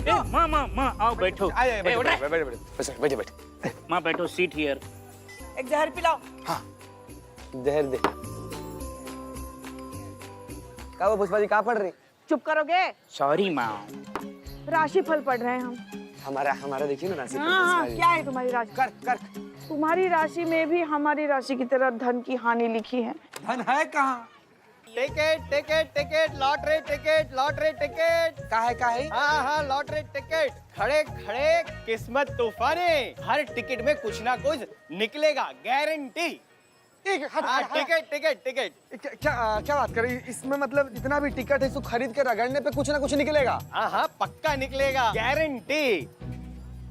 माँ माँ माँ आओ बैठो। बैठे बैठे। माँ बैठो, सीट हियर। एक जहर पिलाओ। हाँ जहर दे। क्या वो पुष्पा जी कहाँ पढ़ रही? चुप करोगे? सॉरी माँ। राशिफल पढ़ रहे हैं हम। हमारा देखिए ना राशि। हाँ, क्या है तुम्हारी राशि? कर। तुम्हारी राशि में भी हमारी राशि की तरह धन की हानि लिखी है। धन है कहाँ? Ticket, lottery ticket. का है? हाँ, लॉटरी टिकट। खड़े किस्मत तूफाने। हर टिकट में कुछ ना कुछ निकलेगा, गारंटी। टिकट। क्या बात कर रही? इसमें मतलब जितना भी टिकट है इसको खरीद के रगड़ने पे कुछ ना कुछ निकलेगा। हाँ, पक्का निकलेगा, गारंटी।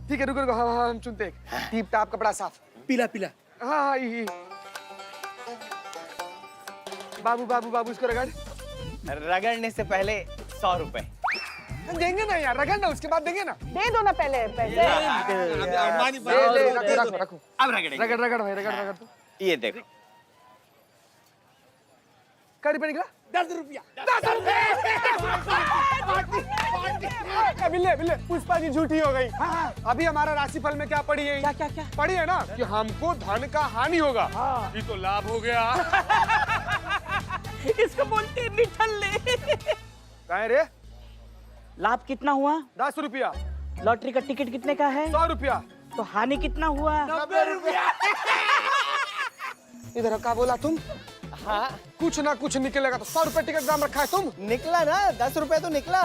ठीक है, रुको। हाँ, हम चुनते हैं। टीप टाप कपड़ा साफ। पीला। हाँ, ये। बाबू इसको रगड़। रगड़ने से पहले 100 रुपए देंगे ना यार, रगड़ना उसके बाद देंगे ना। दे दो ना पहले पैसे। रखो। अब रगड़ेंगे। रगड़ भाई, रगड़ तो। ये देखो, क्या रुपए निकला? 10 रुपया। बिल्ले पुष्पा जी झूठी हो गई। हाँ। अभी हमारा राशिफल में क्या पड़ी है? क्या? पड़ी है ना कि हमको धन का हानि होगा। ये तो लाभ हो गया। इसको बोलते हैं निठल्ले। कहे रे? लाभ कितना हुआ? 10 रुपया। लॉटरी का टिकट कितने का है? 100 रुपया। तो हानि कितना हुआ? 90 रुपया। इधर क्या बोला तुम? हाँ, कुछ ना कुछ निकलेगा तो 100 रुपए टिकट दाम रखा है तुम। निकला ना, 10 रुपए तो निकला।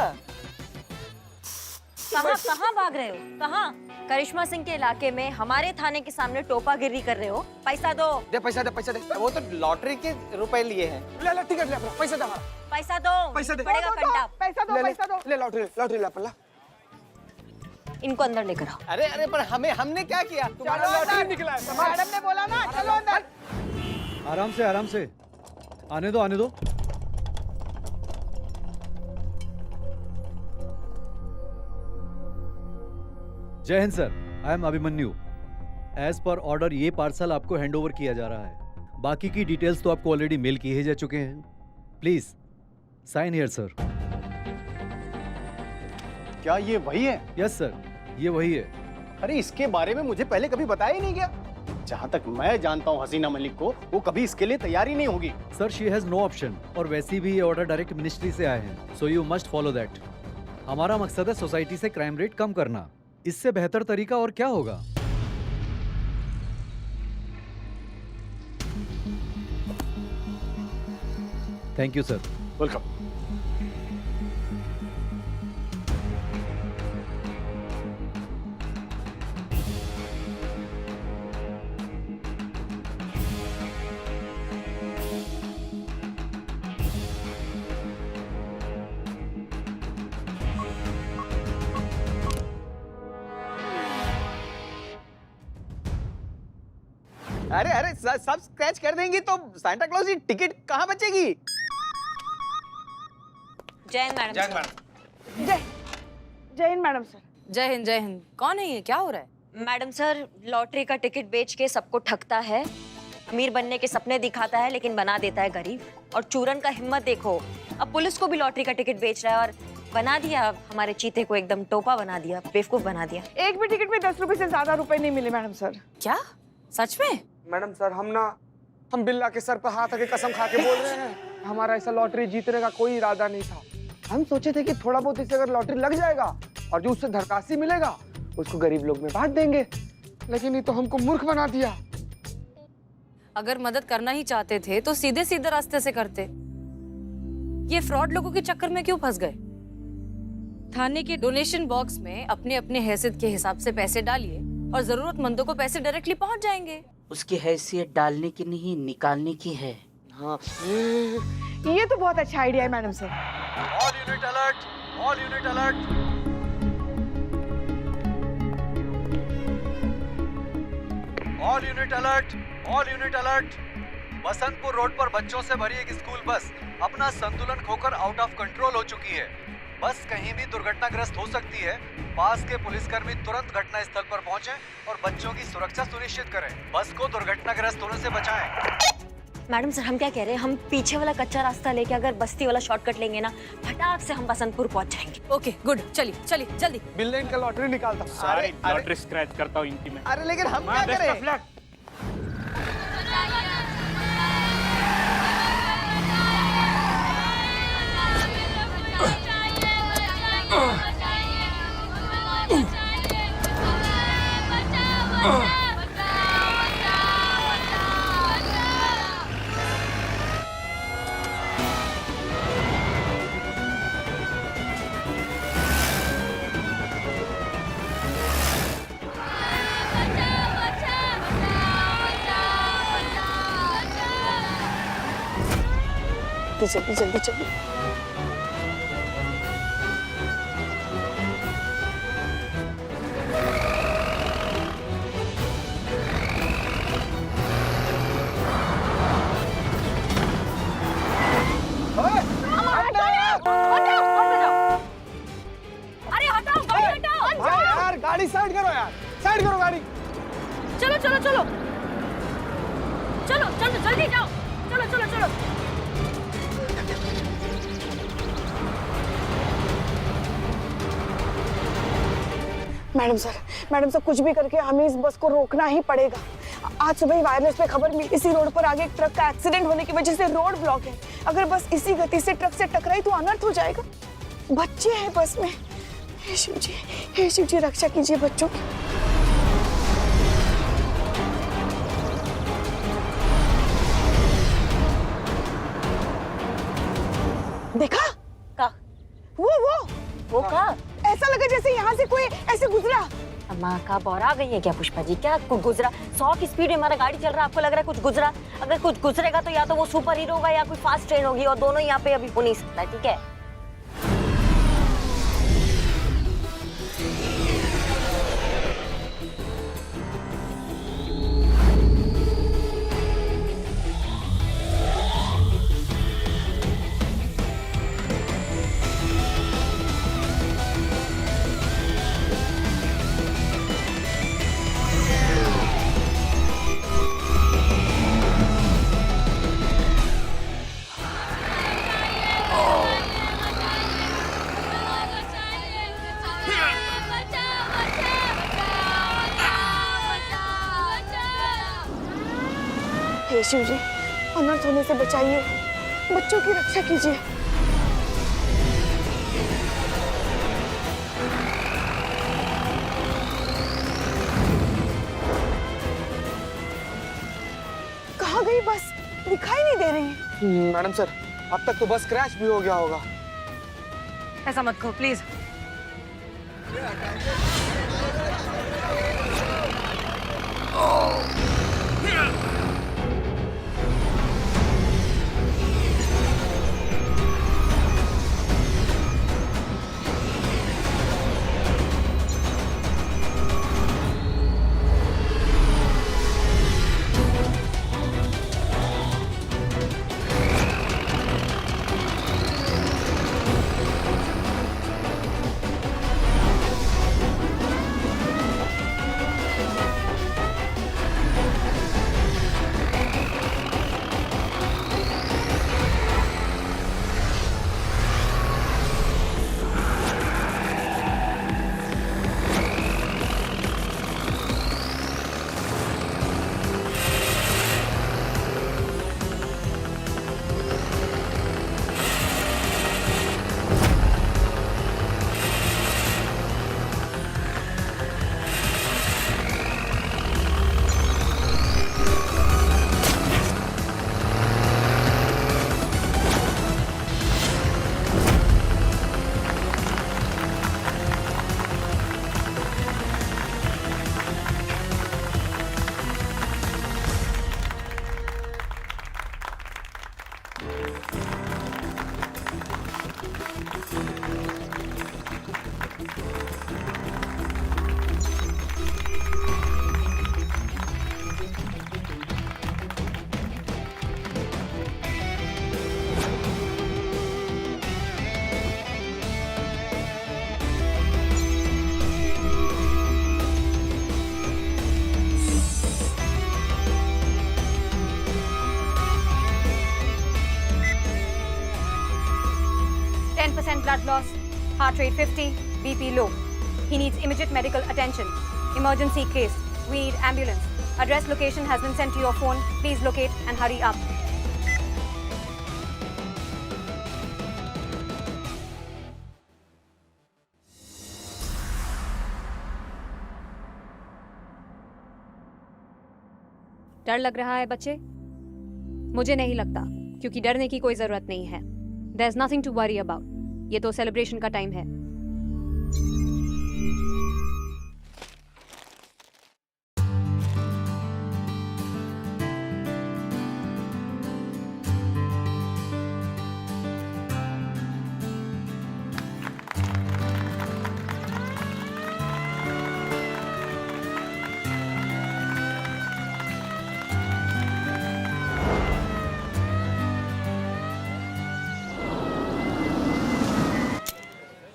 कहाँ भाग रहे हो? कहाँ? करिश्मा सिंह के इलाके में हमारे थाने के सामने टोपागिरी कर रहे हो? पैसा दो। दे पैसा दे। वो तो लॉटरी के रुपए लिए हैं। ले टिकट ले अपना, पैसा दे हमारा। पैसा दो। पैसा दे। पड़ेगा कंटा। पैसा दो। ले लॉटरी ले अपना। इनको अंदर लेकर आओ। अरे पर हमने क्या किया? तुम्हारा लॉटरी निकला है। मैडम ने बोला ना, चलो अंदर। आराम से आने दो। जय हिंद sir, I am Abhimanyu. As per order ये पार्सल आपको हैंडओवर किया जा रहा है। बाकी की डिटेल्स तो आपको ऑलरेडी मेल किए जा चुके हैं। Please sign here sir. क्या ये वही है? यस सर, ये वही है। अरे इसके बारे में मुझे पहले कभी बताया ही नहीं गया। जहाँ तक मैं जानता हूँ हसीना मलिक को, वो कभी इसके लिए तैयार ही नहीं होगी। Sir she has no option, और वैसे भी ये ऑर्डर डायरेक्ट मिनिस्ट्री से आए हैं, so you must follow that. हमारा मकसद है सोसाइटी से क्राइम रेट कम करना। इससे बेहतर तरीका और क्या होगा? Thank you sir. वेलकम। अरे सब स्क्रैच कर देंगी तो सांता क्लॉज की टिकट कहाँ बचेगी? जय हिंद मैडम। जय हिंद मैडम सर। जय हिंद। कौन है ये? क्या हो रहा है? मैडम सर, लॉटरी का टिकट बेच के सबको ठगता है, अमीर बनने के सपने दिखाता है लेकिन बना देता है गरीब। और चूरन का हिम्मत देखो, अब पुलिस को भी लॉटरी का टिकट बेच रहा है और बना दिया हमारे चीते को एकदम टोपा बना दिया, बेवकूफ बना दिया। एक भी टिकट में 10 रुपए से ज्यादा रुपए नहीं मिले मैडम सर। क्या सच में? मैडम सर, हम बिल्ला के सर पर हाथ रख के कसम खा के बोल रहे हैं, हमारा ऐसा लॉटरी जीतने का कोई इरादा नहीं था। हम सोचे थे कि थोड़ा बहुत इससे अगर लॉटरी लग जाएगा और जो उससे धरकासी मिलेगा उसको गरीब लोग में बांट देंगे, लेकिन ये तो हमको मूर्ख बना दिया। अगर मदद करना ही चाहते थे तो सीधे सीधे रास्ते से करते। ये फ्रॉड लोगों के चक्कर में क्यों फंस गए? थाने के डोनेशन बॉक्स में अपने अपने हैसियत के हिसाब से पैसे डालिए और जरूरतमंदों को पैसे डायरेक्टली पहुंच जाएंगे। उसकी हैसियत डालने की नहीं, निकालने की है। हाँ, ये तो बहुत अच्छा आइडिया है madam sir. All unit alert, all unit alert. All unit alert, all unit alert. Basantpur road पर बच्चों से भरी एक स्कूल बस अपना संतुलन खोकर आउट ऑफ कंट्रोल हो चुकी है। बस कहीं भी दुर्घटनाग्रस्त हो सकती है। पास के पुलिसकर्मी तुरंत घटना स्थल पर पहुंचें और बच्चों की सुरक्षा सुनिश्चित करें। बस को दुर्घटनाग्रस्त होने से बचाएं। मैडम सर, हम क्या कह रहे हैं, हम पीछे वाला कच्चा रास्ता लेके अगर बस्ती वाला शॉर्टकट लेंगे ना, फटाक से हम बसंतपुर पहुंच जाएंगे। ओके गुड, चलिए चलिए जल्दी। बिल्ले इनका लॉटरी निकालता हूँ। सारी लॉटरी स्क्रैच करता हूँ इनकी मैं। अरे लेकिन हम माँ क्या बेस्ट ऑफ करें? लक। जल्दी जल्दी जल्दी। अरे हटाओ गाड़ी, हटाओ। भाई यार गाड़ी साइड करो यार, साइड करो गाड़ी। चलो चलो चलो चलो चलो जल्दी जाओ, चलो चलो चलो। मैडम सर कुछ भी करके हमें इस बस को रोकना ही पड़ेगा। आज सुबह ही वायरलेस पे खबर मिली, इसी रोड पर आगे एक ट्रक का एक्सीडेंट होने की वजह से रोड ब्लॉक है। अगर बस इसी गति से ट्रक से टकराई तो अनर्थ हो जाएगा। बच्चे हैं बस में। हे शिव जी रक्षा कीजिए बच्चों की। देखा का वो का ऐसा लगा जैसे यहाँ से कोई ऐसे गुजरा। माँ का बौरा गई है क्या पुष्पा जी? क्या कुछ गुजरा? 100 की स्पीड में हमारा गाड़ी चल रहा है, आपको लग रहा है कुछ गुजरा? अगर कुछ गुजरेगा तो या तो वो सुपर हीरो होगा या कोई फास्ट ट्रेन होगी, और दोनों यहाँ पे अभी हो नहीं सकता, ठीक है? हे शिव जी, अनर्थ होने से बचाइए, बच्चों की रक्षा कीजिए। कहाँ गई बस? दिखाई नहीं दे रही है। मैडम सर, अब तक तो बस क्रैश भी हो गया होगा। ऐसा मत कहो please. blood loss, heart rate 50, BP low. He needs immediate medical attention. Emergency case. We need ambulance. Address location has been sent to your phone. Please locate and hurry up. डर लग रहा है बच्चे? मुझे नहीं लगता, क्योंकि डरने की कोई जरूरत नहीं है. There's nothing to worry about. ये तो सेलिब्रेशन का टाइम है.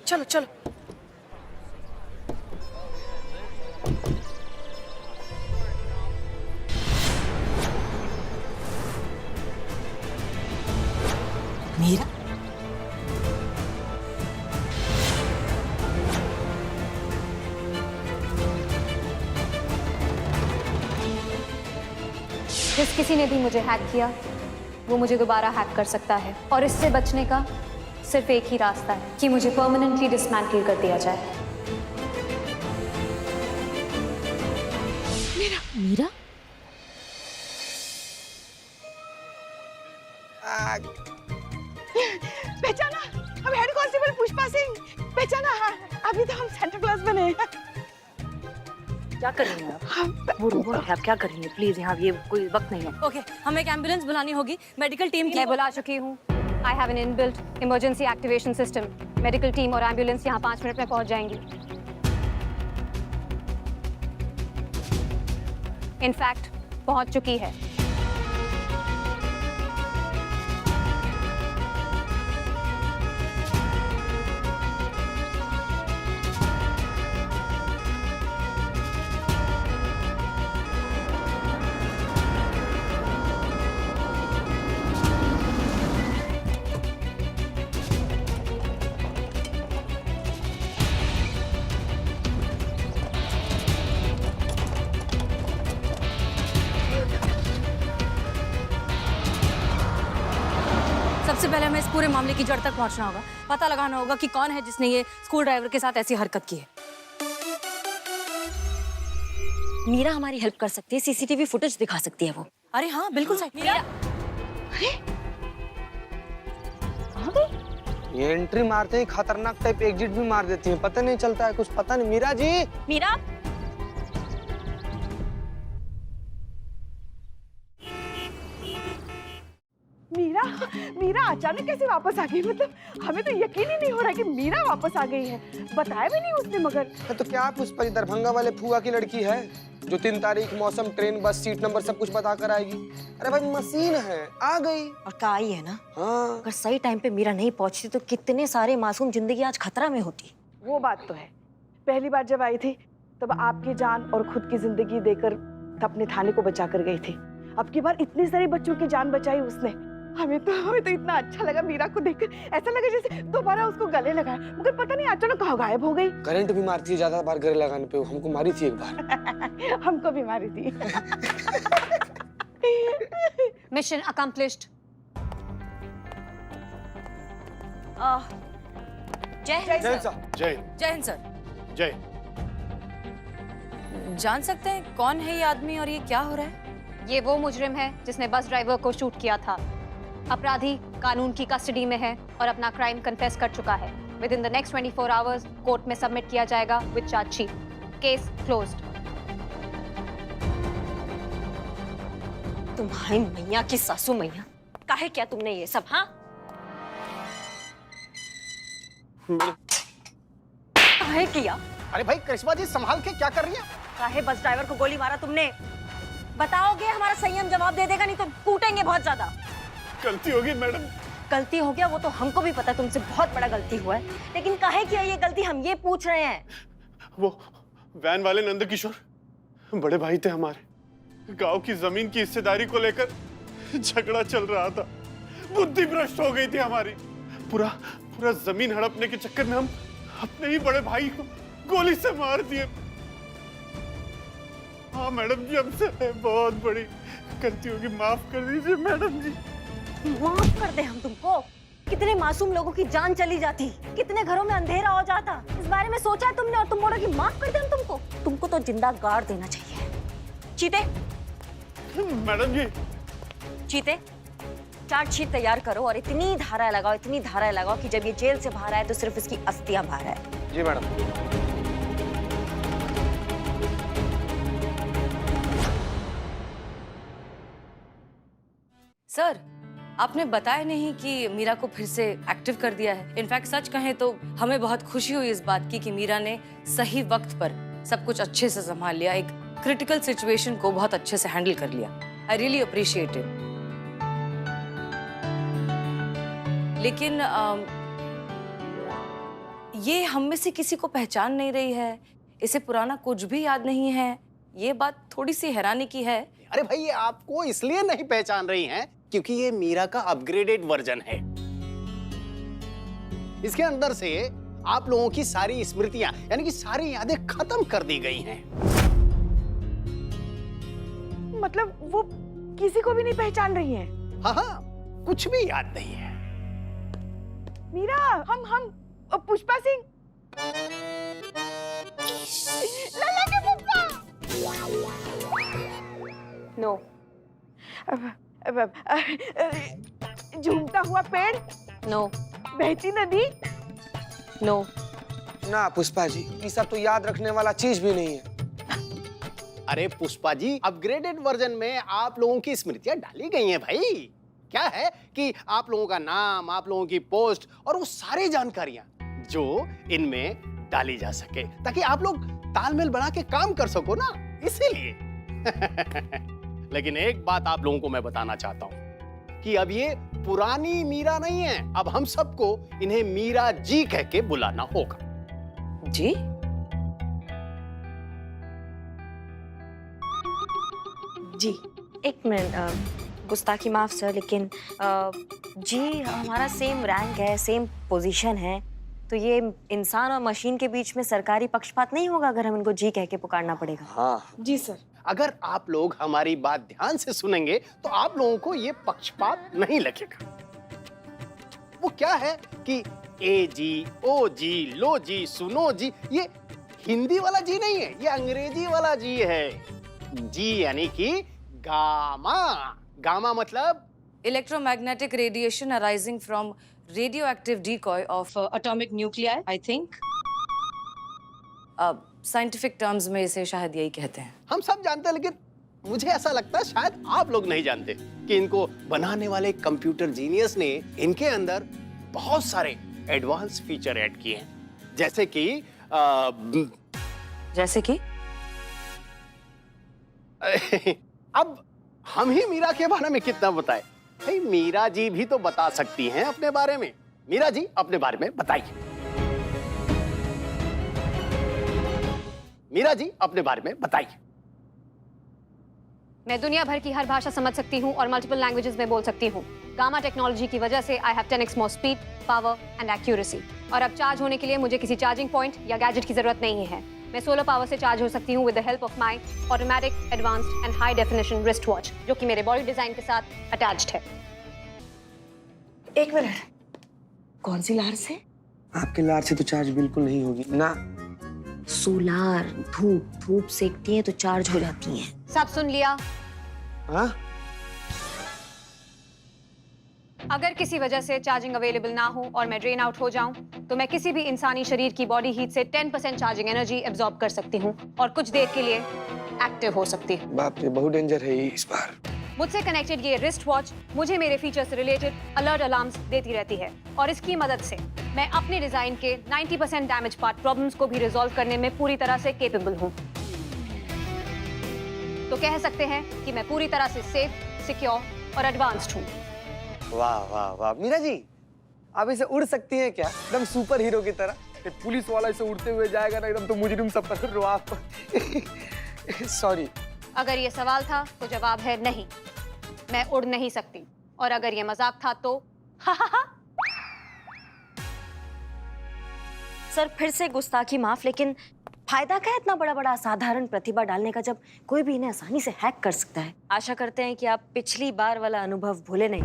चलो चलो. मीरा? जिस किसी ने भी मुझे हैक किया, वो मुझे दोबारा हैक कर सकता है. और इससे बचने का सिर्फ एक ही रास्ता है कि मुझे परमानेंटली डिसमैंटल कर दिया जाए. मीरा? पहचाना? हम हेड कांस्टेबल पुष्पा सिंह. पहचाना? हाँ, अभी तो हम सेंटा क्लॉज बने हैं. क्या कर रही हैं आप? वो रोबोट है, आप क्या कर रही हैं? प्लीज, यहाँ ये कोई वक्त नहीं है. ओके, हमें एक एम्बुलेंस बुलानी होगी. मेडिकल टीम की मैं बुला चुकी हूँ. I have an inbuilt emergency activation system. Medical team और एम्बुलेंस यहाँ 5 मिनट में पहुँच जाएंगी. इनफैक्ट पहुँच चुकी है. सबसे पहले हमें इस पूरे मामले की जड़ तक पहुंचना होगा. पता लगाना होगा कि कौन है जिसने ये स्कूल ड्राइवर के साथ ऐसी हरकत की है. मीरा हमारी हेल्प कर सकती है. सीसीटीवी फुटेज दिखा सकती है वो. अरे हाँ, बिल्कुल सही. मीरा? ये एंट्री मारते ही खतरनाक टाइप एग्जिट भी मार देती है. पता नहीं चलता है, कुछ पता नहीं. मीरा जी. मीरा? मीरा मीरा अचानक कैसे वापस आ गई? मतलब हमें तो यकीन ही नहीं हो रहा कि मीरा वापस आ गई है. बताया भी नहीं उसने. मगर तो क्या पुष्पा जी दरभंगा वाले फुआ की लड़की है जो 3 तारीख मौसम, ट्रेन, बस, सीट नंबर सब कुछ बता कर आएगी? अरे भाई मशीन है, आ गई. और का आई है ना. हाँ. अगर सही टाइम पे मीरा नहीं पहुंचती तो कितने सारे मासूम जिंदगी आज खतरा में होती. वो बात तो है. पहली बार जब आई थी तब आपकी जान और खुद की जिंदगी देकर अपने थाने को बचा कर गई थी. अब की बार इतने सारे बच्चों की जान बचाई उसने. हमें तो इतना अच्छा लगा मीरा को देखकर. ऐसा लगा जैसे दोबारा उसको गले लगाए. मगर पता नहीं अचानक कहाँ गायब हो गई. करंट भी मारती है ज्यादा बार गले लगाने पे. हमको मारी थी एक बार. हमको भी मारी थी. Mission accomplished. जय हिंद जय सर. जय जय हिंद सर. जय. जान सकते हैं कौन है ये आदमी और ये क्या हो रहा है? ये वो मुजरिम है जिसने बस ड्राइवर को शूट किया था. अपराधी कानून की कस्टडी में है और अपना क्राइम कन्फेस कर चुका है. With in the next 24 hours court में सबमिट किया जाएगा विद चार्जशीट. Case closed. तुम्हारी मैया की सासू मैया, काहे क्या तुमने ये सब? हाँ, काहे किया? अरे भाई करिश्मा जी संभाल के क्या कर रही है? काहे बस ड्राइवर को गोली मारा तुमने? बताओगे? हमारा संयम जवाब दे देगा, नहीं तो कूटेंगे बहुत ज्यादा. गलती होगी मैडम. गलती हो गया वो तो हमको भी पता है. तुमसे बहुत बड़ा गलती हुआ है, लेकिन काहे किया ये गलती, हम ये पूछ रहे हैं. वो वैन वाले नंदकिशोर बड़े भाई थे हमारे. गांव की जमीन की हिस्सेदारी को लेकर झगड़ा चल रहा था. बुद्धि भ्रष्ट हो गई थी हमारी. पूरा पूरा जमीन हड़पने के चक्कर में हम अपने ही बड़े भाई को गोली से मार दिए। हाँ मैडम जी, हमसे बहुत बड़ी गलती होगी, माफ कर दीजिए मैडम जी। माफ कर दे हम तुमको? कितने मासूम लोगों की जान चली जाती, कितने घरों में अंधेरा हो जाता, इस बारे में सोचा है तुमने? और तुम बोलो कि माफ कर दे हम तुमको? तुमको तो जिंदा गाड़ देना चाहिए। चीते, मैडम जी, चीते, चार्जशीट तैयार करो और इतनी धाराएं लगाओ कि जब ये जेल से बाहर आए तो सिर्फ इसकी अस्थियां बाहर आए। जी मैडम। सर, आपने बताया नहीं कि मीरा को फिर से एक्टिव कर दिया है। इनफैक्ट सच कहें तो हमें बहुत खुशी हुई इस बात की कि मीरा ने सही वक्त पर सब कुछ अच्छे से संभाल लिया, एक क्रिटिकल सिचुएशन को बहुत अच्छे से हैंडल कर लिया। I really appreciate it. लेकिन ये हम में से किसी को पहचान नहीं रही है, इसे पुराना कुछ भी याद नहीं है। ये बात थोड़ी सी हैरानी की है। अरे भाई, ये आपको इसलिए नहीं पहचान रही हैं क्योंकि ये मीरा का अपग्रेडेड वर्जन है। इसके अंदर से आप लोगों की सारी स्मृतियां यानी कि सारी यादें खत्म कर दी गई हैं। मतलब वो किसी को भी नहीं पहचान रही है? हाँ, कुछ भी याद नहीं है। मीरा, हम पुष्पा सिंह, लल्ला के पप्पा। नो। झूमता हुआ पेड़? नो। बहती नदी? नो। ना पुष्पा जी, ये सब तो याद रखने वाला चीज भी नहीं है। अरे पुष्पा जी, अपग्रेडेड वर्जन में आप लोगों की स्मृतियां डाली गई हैं भाई। क्या है कि आप लोगों का नाम, आप लोगों की पोस्ट और वो सारी जानकारियां जो इनमें डाली जा सके, ताकि आप लोग तालमेल बना के काम कर सको ना, इसीलिए। लेकिन एक बात आप लोगों को मैं बताना चाहता हूं कि अब ये पुरानी मीरा नहीं है। अब हम सबको इन्हें मीरा जी कह के बुलाना होगा। जी? जी, एक मिनट, गुस्ताखी माफ सर, लेकिन जी हमारा सेम रैंक है, सेम पोजीशन है, तो ये इंसान और मशीन के बीच में सरकारी पक्षपात नहीं होगा अगर हम इनको जी कह के पुकारना पड़ेगा? हाँ जी सर। अगर आप लोग हमारी बात ध्यान से सुनेंगे तो आप लोगों को ये पक्षपात नहीं लगेगा। वो क्या है कि ए जी, ओ जी, लो जी, सुनो जी, ये हिंदी वाला जी नहीं है, ये अंग्रेजी वाला जी है। जी यानी कि गामा। गामा मतलब electromagnetic radiation arising from radioactive decoy of atomic nuclei, I think. Scientific terms में इसे शायद यही कहते हैं। हम सब जानते हैं, लेकिन मुझे ऐसा लगता है शायद आप लोग नहीं जानते कि इनको बनाने वाले कंप्यूटर जीनियस ने इनके अंदर बहुत सारे एडवांस फीचर ऐड किए हैं। जैसे कि अब हम ही मीरा के बारे में कितना बताएं? भाई मीरा जी भी तो बता सकती हैं अपने बारे में। मीरा जी, अपने बारे में बताइए। मीरा जी, अपने बारे में बताइए। मैं दुनिया भर की हर भाषा समझ सकती हूँ और मल्टीपल लैंग्वेजेस में बोल सकती हूँ। गामा टेक्नोलॉजी की वजह से I have 10x more speed, power and accuracy. और अब चार्ज होने के लिए मुझे किसी चार्जिंग पॉइंट या गैजेट की जरूरत नहीं है। मैं सोलर पावर से चार्ज हो सकती हूँ with the help of my automatic advanced and high definition wrist watch, जो कि मेरे बॉडी डिजाइन के साथ अटैच्ड है। एक मिनट, कौन सी लार से? आपके लार से तो चार्ज बिल्कुल नहीं होगी ना। सोलार, धूप सेकती है तो चार्ज हो जाती है। सब सुन लिया? हाँ? अगर किसी वजह से चार्जिंग अवेलेबल ना हो और मैं ड्रेन आउट हो जाऊं, तो मैं किसी भी इंसानी शरीर की बॉडी हीट से 10% चार्जिंग एनर्जी एब्जॉर्ब कर सकती हूं और कुछ देर के लिए एक्टिव हो सकती हूं। बाप रे, बहुत डेंजर है ये इस बार। मुझसे कनेक्टेड ये रिस्ट वॉच मुझे मेरे फीचर से रिलेटेड अलर्ट अलार्म्स देती रहती है और इसकी मदद से मैं अपने डिजाइन के 90% डैमेज पार्ट प्रॉब्लम्स को भी रिजॉल्व करने में पूरी तरह से केपेबल हूं। तो कह सकते हैं कि मैं पूरी तरह से सेफ, सिक्योर और एडवांस्ड हूं। वाह वाह वाह, मीरा जी आप इसे उड़ सकती हैं क्या? एकदम सुपर हीरो की तरह। पुलिस वाला इसे उड़ते हुए जाएगा ना, एकदम तो मुजरिम सब पकड़ लो आप। सॉरी। अगर ये सवाल था तो जवाब है नहीं, मैं उड़ नहीं सकती। और अगर ये मजाक था तो सर फिर से गुस्ताखी माफ, लेकिन फायदा क्या है इतना बड़ा बड़ा असाधारण प्रतिभा डालने का जब कोई भी इन्हें आसानी से हैक कर सकता है। आशा करते हैं कि आप पिछली बार वाला अनुभव भूले नहीं।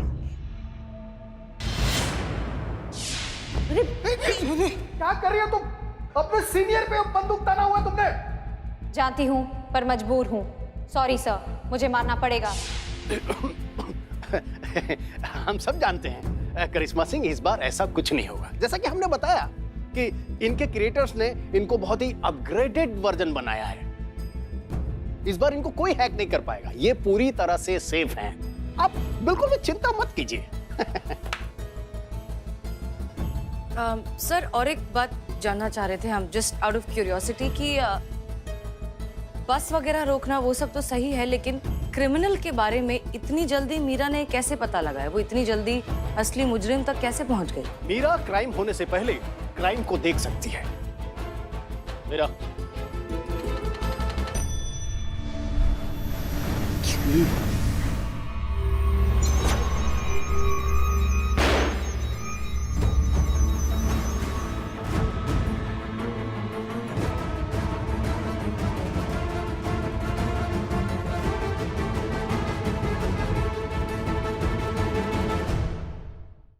क्या कर रही हो तुम? अपने सीनियर पे बंदूक ताना हुआ तुमने। जानती हूँ पर मजबूर हूँ। सॉरी सर, मुझे मारना पड़ेगा। हम सब जानते हैं करिश्मा सिंह, इस बार ऐसा कुछ नहीं होगा। जैसा कि हमने बताया कि इनके क्रिएटर्स ने इनको बहुत ही अपग्रेडेड वर्जन बनाया है। इस बार इनको कोई हैक नहीं कर पाएगा, ये पूरी तरह से सेफ हैं। आप बिल्कुल भी चिंता मत कीजिए। सर और एक बात जानना चाह रहे थे हम, जस्ट आउट ऑफ क्यूरियोसिटी कि बस वगैरह रोकना वो सब तो सही है, लेकिन क्रिमिनल के बारे में इतनी जल्दी मीरा ने कैसे पता लगाया? वो इतनी जल्दी असली मुजरिम तक कैसे पहुंच गई? मीरा क्राइम होने से पहले क्राइम को देख सकती है। मीरा